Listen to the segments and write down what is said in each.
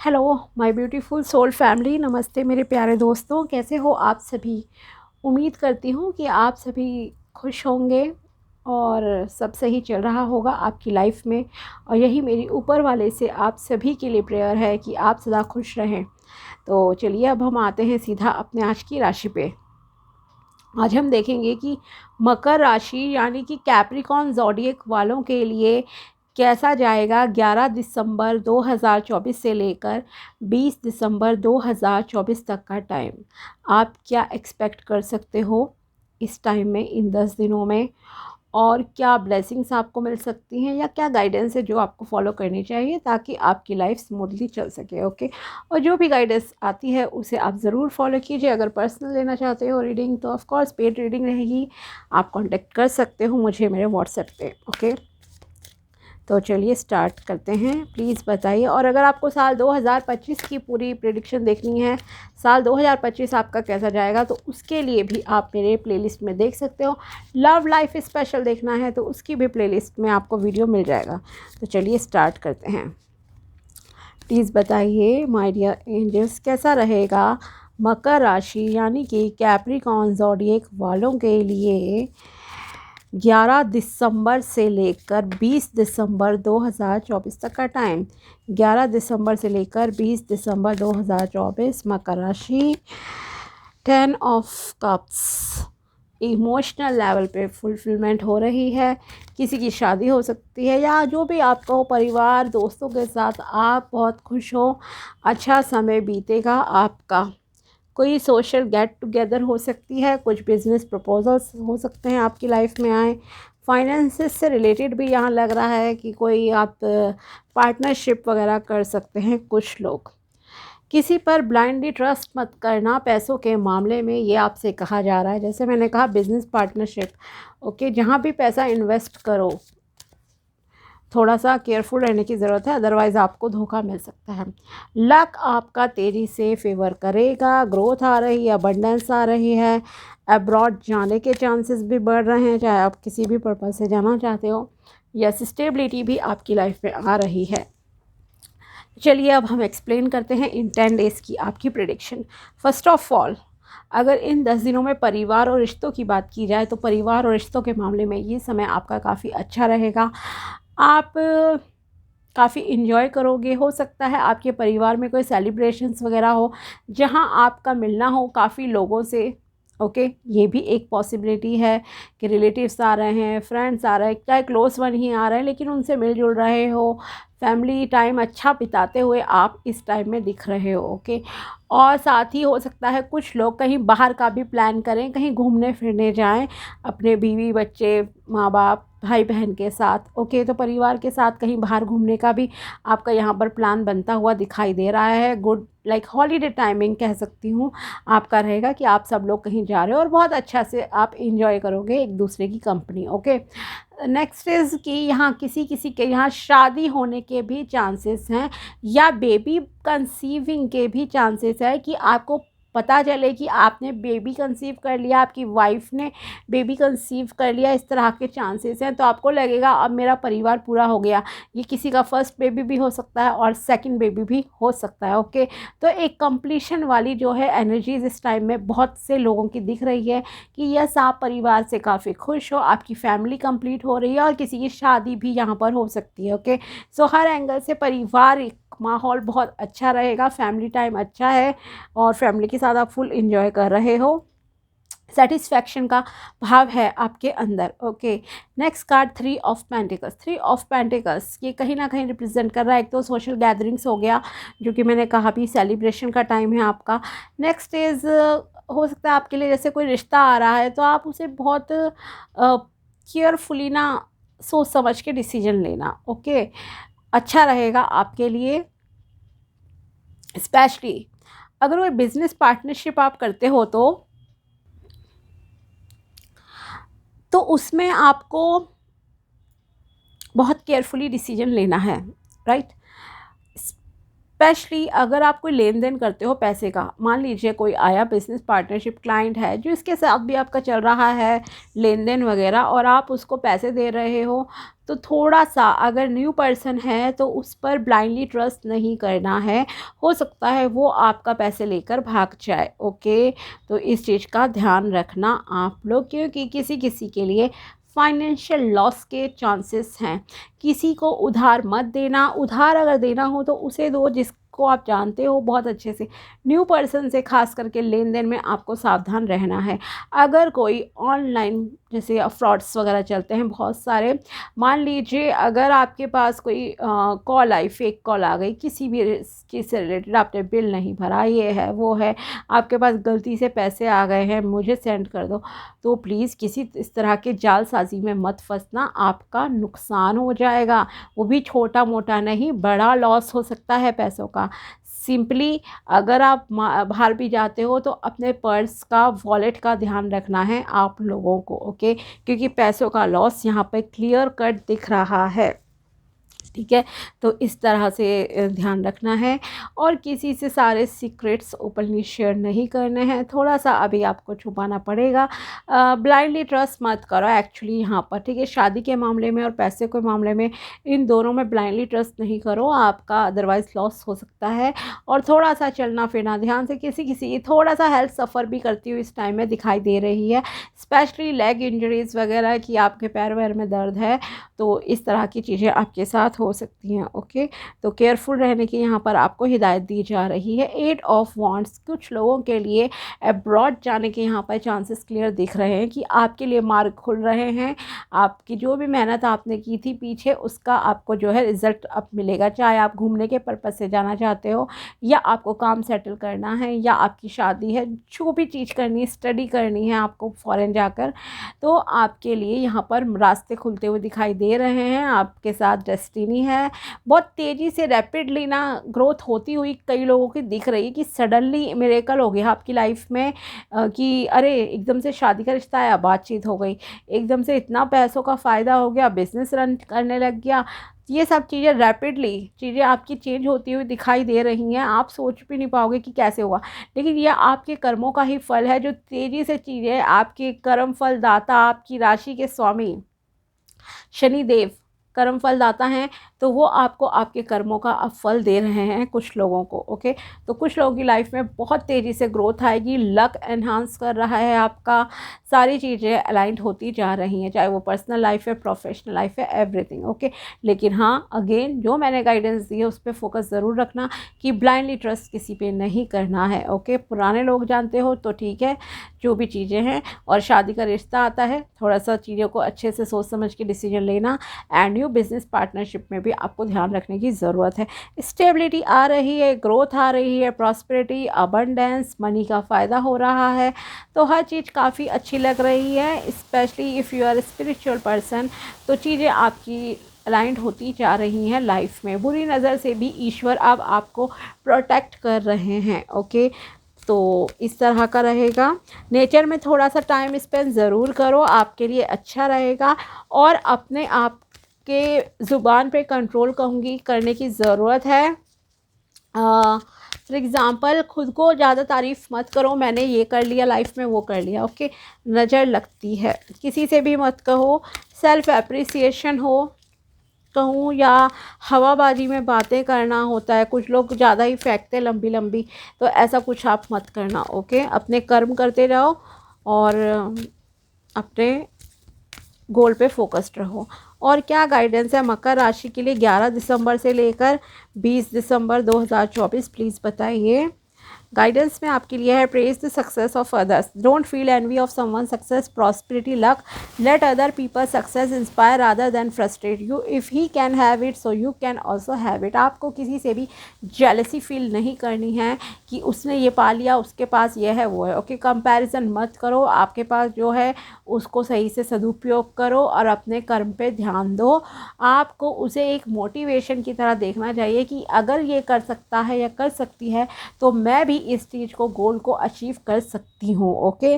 Hello my beautiful soul family, नमस्ते मेरे प्यारे दोस्तों। कैसे हो आप सभी? उम्मीद करती हूँ कि आप सभी खुश होंगे और सब सही चल रहा होगा आपकी लाइफ में। और यही मेरी ऊपर वाले से आप सभी के लिए प्रेयर है कि आप सदा खुश रहें। तो चलिए अब हम आते हैं सीधा अपने आज की राशि पे। आज हम देखेंगे कि मकर राशि यानी कि कैप्रिकॉन ज़ोडिएक वालों के लिए कैसा जाएगा 11 दिसंबर 2024 से लेकर 20 दिसंबर 2024 तक का टाइम। आप क्या एक्सपेक्ट कर सकते हो इस टाइम में, इन 10 दिनों में, और क्या ब्लेसिंग्स आपको मिल सकती हैं या क्या गाइडेंस है जो आपको फॉलो करनी चाहिए ताकि आपकी लाइफ स्मूथली चल सके। ओके, और जो भी गाइडेंस आती है उसे आप ज़रूर फॉलो कीजिए। अगर पर्सनल लेना चाहते हो रीडिंग तो ऑफ कोर्स पेड रीडिंग रहेगी, आप कांटेक्ट कर सकते हो मुझे मेरे व्हाट्सएप पे। ओके, तो चलिए स्टार्ट करते हैं। प्लीज़ बताइए, और अगर आपको साल 2025 की पूरी प्रेडिक्शन देखनी है, साल 2025 आपका कैसा जाएगा, तो उसके लिए भी आप मेरे प्लेलिस्ट में देख सकते हो। लव लाइफ स्पेशल देखना है तो उसकी भी प्लेलिस्ट में आपको वीडियो मिल जाएगा। तो चलिए स्टार्ट करते हैं। प्लीज़ बताइए माय डियर एंजल्स, कैसा रहेगा मकर राशि यानी कि कैप्रिकॉन ज़ोडिएक वालों के लिए 11 दिसंबर से लेकर 20 दिसंबर 2024 तक का टाइम। 11 दिसंबर से लेकर 20 दिसंबर 2024 मकर राशि। 10 ऑफ कप्स, इमोशनल लेवल पे फुलफिलमेंट हो रही है। किसी की शादी हो सकती है या जो भी आपका हो, परिवार दोस्तों के साथ आप बहुत खुश हो, अच्छा समय बीतेगा आपका। कोई सोशल गेट टुगेदर हो सकती है, कुछ बिजनेस प्रपोजल्स हो सकते हैं आपकी लाइफ में आए। फाइनेंसेस से रिलेटेड भी यहाँ लग रहा है कि कोई आप पार्टनरशिप वगैरह कर सकते हैं कुछ लोग। किसी पर ब्लाइंडली ट्रस्ट मत करना पैसों के मामले में, ये आपसे कहा जा रहा है। जैसे मैंने कहा बिजनेस पार्टनरशिप, ओके, जहाँ भी पैसा इन्वेस्ट करो थोड़ा सा केयरफुल रहने की ज़रूरत है, अदरवाइज़ आपको धोखा मिल सकता है। लक आपका तेज़ी से फेवर करेगा, ग्रोथ आ रही है, अबंडेंस आ रही है, अब्रॉड जाने के चांसेस भी बढ़ रहे हैं, चाहे आप किसी भी पर्पज़ से जाना चाहते हो। यस, स्टेबिलिटी भी आपकी लाइफ में आ रही है। चलिए अब हम एक्सप्लेन करते हैं इन 10 डेज़ की आपकी प्रिडिक्शन। फर्स्ट ऑफ ऑल, अगर इन 10 दिनों में परिवार और रिश्तों की बात की जाए तो परिवार और रिश्तों के मामले में ये समय आपका काफ़ी अच्छा रहेगा। आप काफ़ी इन्जॉय करोगे। हो सकता है आपके परिवार में कोई सेलिब्रेशंस वगैरह हो जहां आपका मिलना हो काफ़ी लोगों से। ओके, ये भी एक पॉसिबिलिटी है कि रिलेटिव्स आ रहे हैं, फ्रेंड्स आ रहे हैं, चाहे क्लोज वन ही आ रहे हैं लेकिन उनसे मिलजुल रहे हो, फैमिली टाइम अच्छा बिताते हुए आप इस टाइम में दिख रहे हो। ओके, और साथ ही हो सकता है कुछ लोग कहीं बाहर का भी प्लान करें, कहीं घूमने फिरने जाएं अपने बीवी बच्चे माँ बाप भाई बहन के साथ। ओके, तो परिवार के साथ कहीं बाहर घूमने का भी आपका यहाँ पर प्लान बनता हुआ दिखाई दे रहा है। गुड लाइक हॉलीडे टाइमिंग कह सकती हूँ आपका रहेगा कि आप सब लोग कहीं जा रहे हो और बहुत अच्छा से आप इंजॉय करोगे एक दूसरे की कंपनी। ओके, नेक्स्ट इज़ कि यहाँ किसी किसी के यहाँ शादी होने के भी चांसेस हैं या बेबी कंसीविंग के भी चांसेस है कि आपको पता चले कि आपने बेबी कंसीव कर लिया, आपकी वाइफ ने बेबी कंसीव कर लिया, इस तरह के चांसेस हैं। तो आपको लगेगा अब मेरा परिवार पूरा हो गया। ये किसी का फर्स्ट बेबी भी हो सकता है और सेकंड बेबी भी हो सकता है। ओके, तो एक कंप्लीशन वाली जो है एनर्जीज इस टाइम में बहुत से लोगों की दिख रही है कि यस, आप परिवार से काफ़ी खुश हो, आपकी फैमिली कंप्लीट हो रही है और किसी की शादी भी यहाँ पर हो सकती है। ओके, सो हर एंगल से पारिवारिक माहौल बहुत अच्छा रहेगा, फैमिली टाइम अच्छा है और फैमिली के साथ आप फुल इंजॉय कर रहे हो। सेटिस्फैक्शन का भाव है आपके अंदर। Okay, next card 3 of pentacles. 3 of pentacles ये कहीं ना कहीं रिप्रेजेंट कर रहा है, एक तो सोशल गैदरिंग्स हो गया जो कि मैंने कहा भी सेलिब्रेशन का टाइम है आपका। नेक्स्ट इज़ हो सकता है आपके लिए जैसे कोई रिश्ता आ रहा है तो आप उसे बहुत केयरफुली ना सोच समझ के डिसीजन लेना। ओके, अच्छा रहेगा आपके लिए। स्पेशली अगर कोई बिजनेस पार्टनरशिप आप करते हो तो उसमें आपको बहुत केयरफुली डिसीजन लेना है, राइट। स्पेशली अगर आप कोई लेन देन करते हो पैसे का, मान लीजिए कोई आया बिजनेस पार्टनरशिप क्लाइंट है जो इसके साथ भी आपका चल रहा है लेन देन वगैरह, और आप उसको पैसे दे रहे हो, तो थोड़ा सा अगर न्यू पर्सन है तो उस पर ब्लाइंडली ट्रस्ट नहीं करना है। हो सकता है वो आपका पैसे लेकर भाग जाए। ओके, तो इस चीज़ का ध्यान रखना आप लोग, क्योंकि किसी किसी के लिए फाइनेंशियल लॉस के चांसेस हैं। किसी को उधार मत देना, उधार अगर देना हो तो उसे दो जिसको आप जानते हो बहुत अच्छे से। न्यू पर्सन से खास करके लेन देन में आपको सावधान रहना है। अगर कोई ऑनलाइन जैसे फ्रॉड्स वगैरह चलते हैं बहुत सारे, मान लीजिए अगर आपके पास कोई कॉल आई, फेक कॉल आ गई किसी भी चीज़ से रिलेटेड, आपने बिल नहीं भरा, ये है वो है, आपके पास गलती से पैसे आ गए हैं मुझे सेंड कर दो, तो प्लीज़ किसी इस तरह के जालसाजी में मत फंसना, आपका नुकसान हो जाएगा। वो भी छोटा मोटा नहीं, बड़ा लॉस हो सकता है पैसों का। सिंपली अगर आप बाहर भी जाते हो तो अपने पर्स का, वॉलेट का ध्यान रखना है आप लोगों को। ओके, क्योंकि पैसों का लॉस यहाँ पे क्लियर कट दिख रहा है। ठीक है, तो इस तरह से ध्यान रखना है, और किसी से सारे सीक्रेट्स ओपनली शेयर नहीं करने हैं, थोड़ा सा अभी आपको छुपाना पड़ेगा। ब्लाइंडली ट्रस्ट मत करो एक्चुअली यहाँ पर। ठीक है, शादी के मामले में और पैसे के मामले में, इन दोनों में ब्लाइंडली ट्रस्ट नहीं करो, आपका अदरवाइज़ लॉस हो सकता है। और थोड़ा सा चलना फिरना ध्यान से, किसी किसी थोड़ा सा हेल्थ सफ़र भी करती हुई इस टाइम में दिखाई दे रही है, स्पेशली लेग इंजरीज़ वगैरह की, आपके पैर वैर में दर्द है, तो इस तरह की चीज़ें आपके साथ हो सकती हैं। ओके, तो केयरफुल रहने की यहाँ पर आपको हिदायत दी जा रही है। 8 ऑफ वांड्स, कुछ लोगों के लिए अब्रॉड जाने के यहाँ पर चांसेस क्लियर दिख रहे हैं कि आपके लिए मार्ग खुल रहे हैं। आपकी जो भी मेहनत आपने की थी पीछे, उसका आपको जो है रिज़ल्ट अब मिलेगा। चाहे आप घूमने के पर्पज़ से जाना चाहते हो, या आपको काम सेटल करना है, या आपकी शादी है, जो भी चीज़ करनी है, स्टडी करनी है आपको फ़ॉरेन जाकर, तो आपके लिए यहाँ पर रास्ते खुलते हुए दिखाई दे रहे हैं। आपके साथ डेस्टिनी है। बहुत तेज़ी से रैपिडली ना ग्रोथ होती हुई कई लोगों की दिख रही है कि सडनली मिरेकल हो गया आपकी लाइफ में, कि अरे एकदम से शादी का रिश्ता आया, बातचीत हो गई, एकदम से इतना पैसों का फ़ायदा हो गया, बिजनेस रन करने लग गया। ये सब चीज़ें रैपिडली चीज़ें आपकी चेंज होती हुई दिखाई दे रही हैं। आप सोच भी नहीं पाओगे कि कैसे हुआ, लेकिन यह आपके कर्मों का ही फल है। जो तेज़ी से चीज़ें, आपके कर्म फल दाता, आपकी राशि के स्वामी शनिदेव कर्म फल दाता हैं, तो वो आपको आपके कर्मों का अब फल दे रहे हैं कुछ लोगों को। ओके, तो कुछ लोगों की लाइफ में बहुत तेज़ी से ग्रोथ आएगी, लक एनहांस कर रहा है आपका, सारी चीज़ें अलाइंड होती जा रही हैं, चाहे वो पर्सनल लाइफ है, प्रोफेशनल लाइफ है, एवरीथिंग। ओके, लेकिन हाँ, अगेन जो मैंने गाइडेंस दी है उस पर फोकस ज़रूर रखना कि ब्लाइंडली ट्रस्ट किसी पे नहीं करना है। ओके, पुराने लोग जानते हो तो ठीक है, जो भी चीज़ें हैं, और शादी का रिश्ता आता है, थोड़ा सा चीज़ों को अच्छे से सोच समझ के डिसीजन लेना। एंड न्यू बिजनेस पार्टनरशिप में भी आपको ध्यान रखने की ज़रूरत है। स्टेबिलिटी आ रही है, ग्रोथ आ रही है, प्रॉस्पेरिटी, अबंडेंस, मनी का फ़ायदा हो रहा है, तो हर चीज़ काफ़ी अच्छी लग रही है। Specially if you are spiritual person, तो चीज़ें आपकी अलाइंड होती जा रही हैं लाइफ में। बुरी नज़र से भी ईश्वर अब आपको प्रोटेक्ट कर रहे हैं। ओके, तो इस तरह का रहेगा। नेचर में थोड़ा सा टाइम स्पेंड ज़रूर करो, आपके लिए अच्छा रहेगा। और अपने आप के ज़ुबान पे कंट्रोल कहूँगी करने की ज़रूरत है। फॉर एग्ज़ाम्पल, खुद को ज़्यादा तारीफ़ मत करो, मैंने ये कर लिया लाइफ में, वो कर लिया। ओके, नज़र लगती है, किसी से भी मत कहो। सेल्फ़ एप्रिसिएशन हो कहूँ, या हवाबाजी में बातें करना होता है, कुछ लोग ज़्यादा ही फेंकते लंबी लंबी, तो ऐसा कुछ आप मत करना। ओके, अपने कर्म करते रहो और अपने गोल पे फोकस्ड रहो। और क्या गाइडेंस है मकर राशि के लिए 11 दिसंबर से लेकर 20 दिसंबर 2024, प्लीज़ बताइए। गाइडेंस में आपके लिए है, praise the success of others, don't feel envy of someone success, prosperity, luck, let other people success inspire rather than frustrate you, if he can have it so you can also have it. आपको किसी से भी jealousy feel नहीं करनी है कि उसने ये पा लिया, उसके पास ये है वो है। ओके, कंपैरिजन मत करो, आपके पास जो है उसको सही से सदुपयोग करो और अपने कर्म पे ध्यान दो। आपको उसे एक मोटिवेशन की तरह देखना चाहिए कि अगर ये कर सकता है या कर सकती है, तो मैं भी इस चीज़ को, गोल को अचीव कर सकती हूँ। ओके,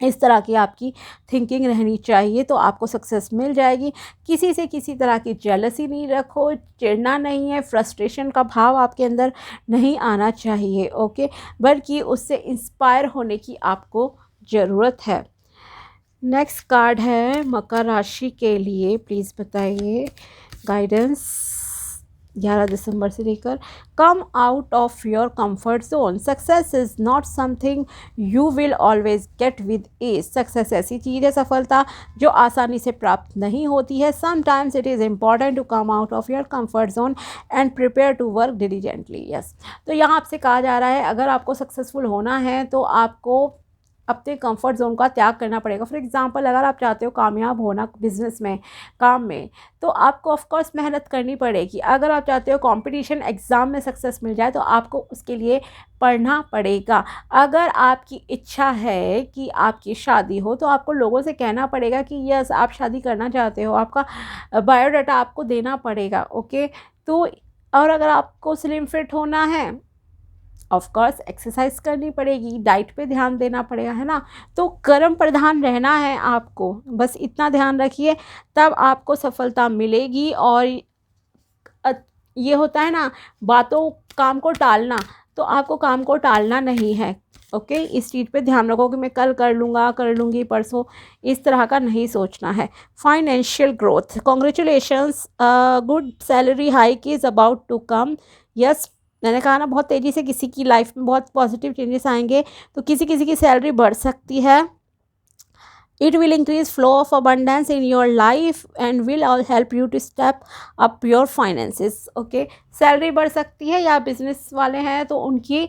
इस तरह की आपकी थिंकिंग रहनी चाहिए, तो आपको सक्सेस मिल जाएगी। किसी से किसी तरह की जेलसी नहीं रखो, चिढ़ना नहीं है, फ्रस्ट्रेशन का भाव आपके अंदर नहीं आना चाहिए, ओके, बल्कि उससे इंस्पायर होने की आपको ज़रूरत है। नेक्स्ट कार्ड है मकर राशि के लिए, प्लीज़ बताइए गाइडेंस 11 दिसंबर से लेकर। Come out of your comfort zone, success is not something you will always get with age. Success ऐसी चीज़ है, सफलता जो आसानी से प्राप्त नहीं होती है। Sometimes it is important to come out of your comfort zone and prepare to work diligently. Yes, तो यहाँ आपसे कहा जा रहा है अगर आपको सक्सेसफुल होना है तो आपको अपने कंफर्ट जोन का त्याग करना पड़ेगा। फॉर एग्जांपल, अगर आप चाहते हो कामयाब होना बिजनेस में, काम में, तो आपको ऑफ कोर्स मेहनत करनी पड़ेगी। अगर आप चाहते हो कंपटीशन एग्ज़ाम में सक्सेस मिल जाए तो आपको उसके लिए पढ़ना पड़ेगा। अगर आपकी इच्छा है कि आपकी शादी हो तो आपको लोगों से कहना पड़ेगा कि यस आप शादी करना चाहते हो, आपका बायोडाटा आपको देना पड़ेगा, ओके। तो और अगर आपको स्लिम फिट होना है, ऑफ कोर्स एक्सरसाइज करनी पड़ेगी, डाइट पे ध्यान देना पड़ेगा, है ना। तो कर्म प्रधान रहना है आपको, बस इतना ध्यान रखिए, तब आपको सफलता मिलेगी। और ये होता है ना, बातों काम को टालना, तो आपको काम को टालना नहीं है, ओके। इस चीज़ पे ध्यान रखो कि मैं कल कर लूँगा, कर लूँगी, परसों, इस तरह का नहीं सोचना है। Financial growth, congratulations, good salary hike is about to come. Yes, मैंने कहा ना, बहुत तेज़ी से किसी की लाइफ में बहुत पॉजिटिव चेंजेस आएंगे, तो किसी किसी की सैलरी बढ़ सकती है। It will increase flow of abundance in your life and will all help you to step up your finances, okay। Salary बढ़ सकती है, या बिजनेस वाले हैं तो उनकी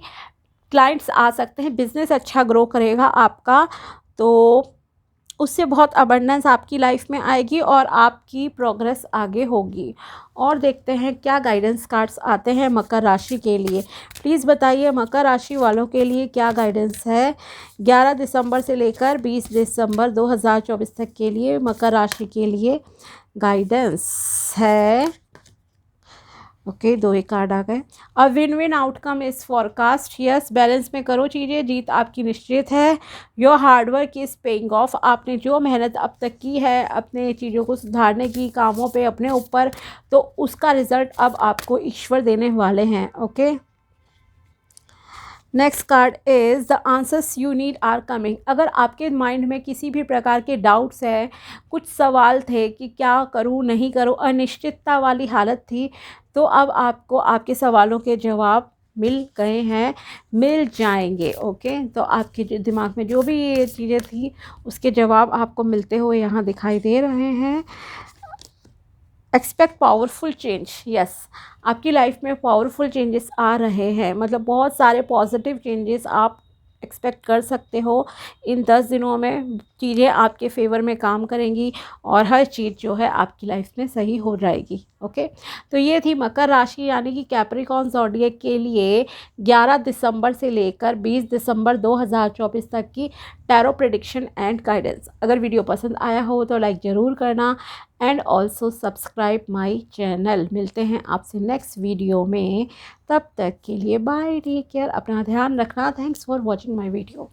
क्लाइंट्स आ सकते हैं, बिजनेस अच्छा ग्रो करेगा आपका, तो उससे बहुत अबंडेंस आपकी लाइफ में आएगी और आपकी प्रोग्रेस आगे होगी। और देखते हैं क्या गाइडेंस कार्ड्स आते हैं मकर राशि के लिए। प्लीज़ बताइए मकर राशि वालों के लिए क्या गाइडेंस है 11 दिसंबर से लेकर 20 दिसंबर 2024 तक के लिए। मकर राशि के लिए गाइडेंस है, ओके, 2 ही कार्ड आ गए। A win win outcome is forecast. Yes, balance में करो चीज़ें, जीत आपकी निश्चित है। Your hard work is paying off. आपने जो मेहनत अब तक की है अपने चीज़ों को सुधारने की, कामों पे अपने ऊपर, तो उसका रिजल्ट अब आपको ईश्वर देने वाले हैं, okay. Next card is the answers you need are coming. अगर आपके माइंड में किसी भी प्रकार के डाउट्स हैं, कुछ सवाल थे कि क्या करूं नहीं करूं, अनिश्चितता वाली हालत थी, तो अब आपको आपके सवालों के जवाब मिल गए हैं, मिल जाएंगे, ओके। तो आपके जो दिमाग में जो भी ये चीज़ें थी उसके जवाब आपको मिलते हुए यहाँ दिखाई दे रहे हैं। Expect powerful change. यस, आपकी लाइफ में पावरफुल चेंजेस आ रहे हैं, मतलब बहुत सारे पॉजिटिव चेंजेस आप एक्सपेक्ट कर सकते हो। इन 10 दिनों में चीज़ें आपके फेवर में काम करेंगी और हर चीज़ जो है आपकी लाइफ में सही हो जाएगी, ओके। तो ये थी मकर राशि यानी कि कैप्रिकॉर्न ज़ोडिएक के लिए 11 दिसंबर से लेकर 20 दिसंबर 2024 तक की टैरो प्रेडिक्शन एंड गाइडेंस। अगर वीडियो पसंद आया हो तो लाइक ज़रूर करना and also subscribe my channel. मिलते हैं आपसे नेक्स्ट वीडियो में, तब तक के लिए बाय, टेक केयर, अपना ध्यान रखना। Thanks for watching my video.